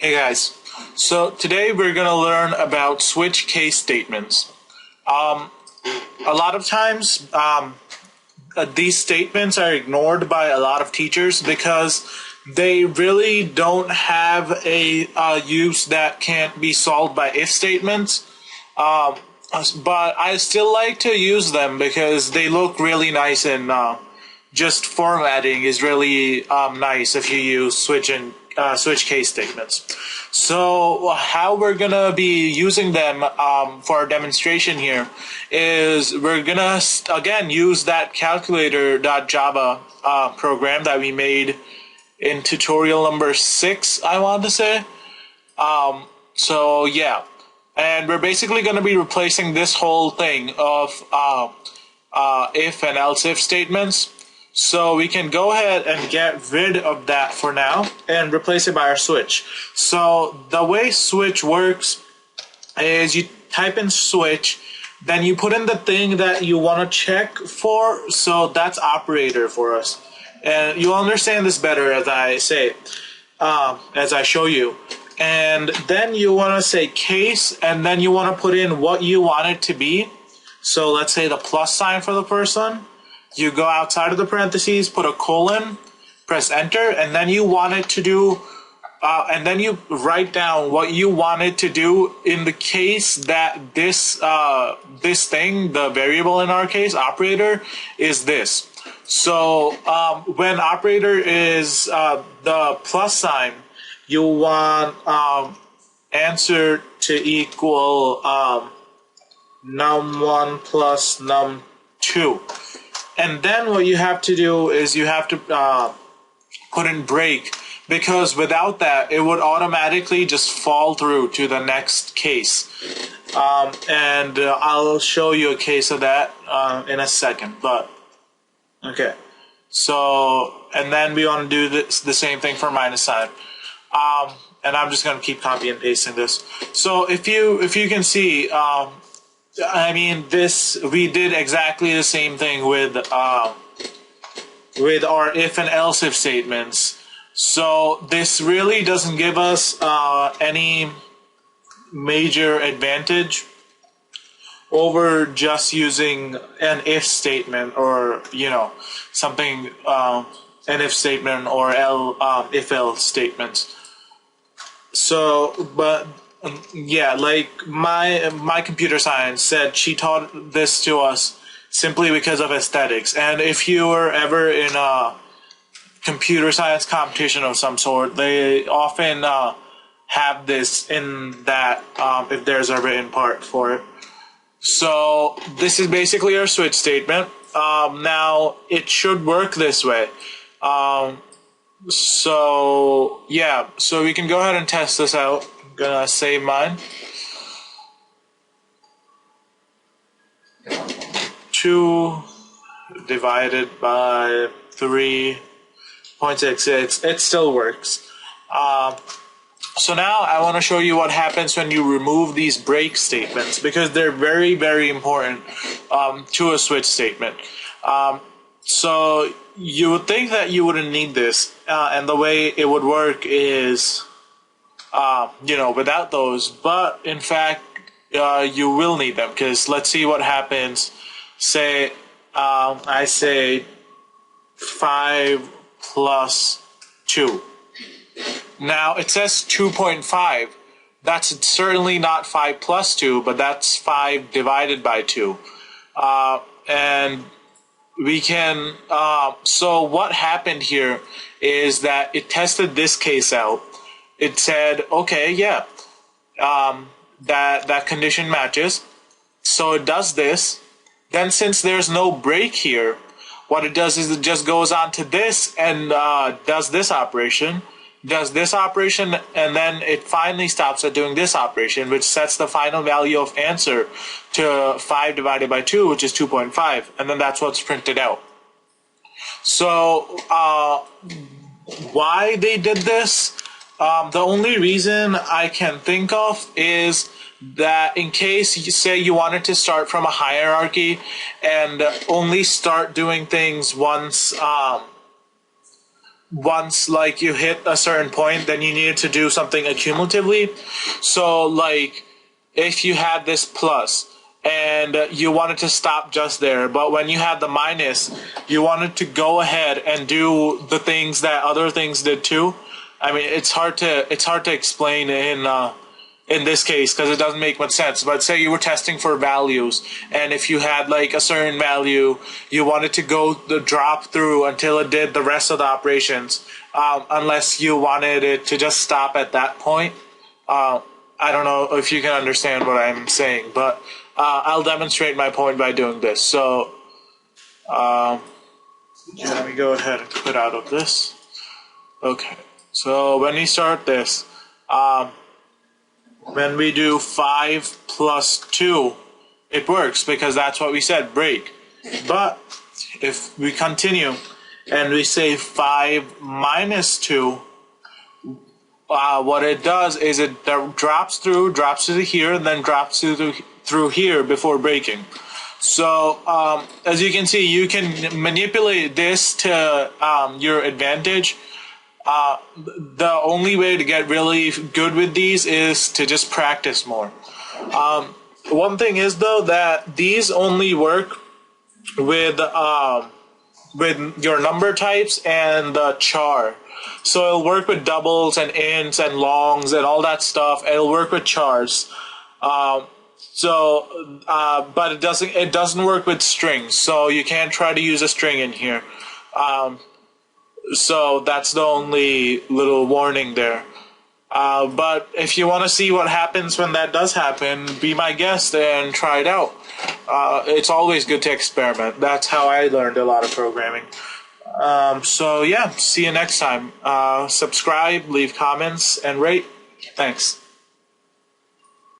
Hey guys, so today we're going to learn about switch case statements. A lot of times, these statements are ignored by a lot of teachers because they really don't have a use that can't be solved by if statements. Um, but I still like to use them because they look really nice and just formatting is really nice if you use switch case statements. So how we're gonna be using them for our demonstration here is we're gonna again use that calculator.java program that we made in tutorial number 6, I want to say. So yeah, and we're basically going to be replacing this whole thing of if and else if statements. So we can go ahead and get rid of that for now and replace it by our switch. So the way switch works is you type in switch, then you put in the thing that you want to check for. So that's operator for us. And you'll understand this better as I say, as I show you. And then you want to say case, and then you want to put in what you want it to be. So let's say the plus sign for the person. You go outside of the parentheses, put a colon, press enter, and then you want it to do, and then you write down what you want it to do in the case that this thing, the variable in our case, operator, is this. So when operator is the plus sign, you want answer to equal num1 plus num2. And then what you have to do is you have to put in break, because without that, it would automatically just fall through to the next case. And I'll show you a case of that in a second. But okay, so and then we want to do the same thing for minus sign. And I'm just going to keep copy and pasting this. So if you can see, I mean, we did exactly the same thing with our if and else if statements. So this really doesn't give us any major advantage over just using an if statement, or something, an if statement or if else statements. So, but yeah, like my computer science said, she taught this to us simply because of aesthetics. And if you were ever in a computer science competition of some sort, they often have this in that if there's a written part for it. So this is basically our switch statement. Now it should work this way. So yeah, so we can go ahead and test this out. I'm gonna save mine. 2 divided by 3.66. It still works. So now I want to show you what happens when you remove these break statements, because they're very, very important to a switch statement. So you would think that you wouldn't need this, and the way it would work is, without those. But in fact, you will need them, because let's see what happens. Say, I say 5 plus 2. Now it says 2.5. That's certainly not 5 plus 2, but that's 5 divided by 2. And we can, so what happened here is that it tested this case out. It said, okay, yeah, that condition matches. So it does this. Then since there's no break here, what it does is it just goes on to this and does this operation, and then it finally stops at doing this operation, which sets the final value of answer to 5 divided by 2, which is 2.5, and then that's what's printed out. So why they did this? The only reason I can think of is that in case you say you wanted to start from a hierarchy and only start doing things once once like you hit a certain point, then you needed to do something accumulatively. So like if you had this plus and you wanted to stop just there, but when you had the minus, you wanted to go ahead and do the things that other things did too. I mean, it's hard to explain in this case because it doesn't make much sense. But say you were testing for values, and if you had like a certain value, you wanted to go the drop through until it did the rest of the operations, unless you wanted it to just stop at that point. I don't know if you can understand what I'm saying, but I'll demonstrate my point by doing this. So let me go ahead and quit out of this. Okay, so when we start this, when we do 5 plus 2, it works because that's what we said, break. But if we continue and we say 5 minus 2, what it does is it drops to here, and then drops through here before breaking. So as you can see, you can manipulate this to your advantage. The only way to get really good with these is to just practice more. One thing is though that these only work with your number types and the char. So it'll work with doubles and ints and longs and all that stuff. It'll work with chars. But it doesn't work with strings. So you can't try to use a string in here. So that's the only little warning there. But if you want to see what happens when that does happen, be my guest and try it out. It's always good to experiment. That's how I learned a lot of programming. So yeah, see you next time. Subscribe, leave comments, and rate. Thanks.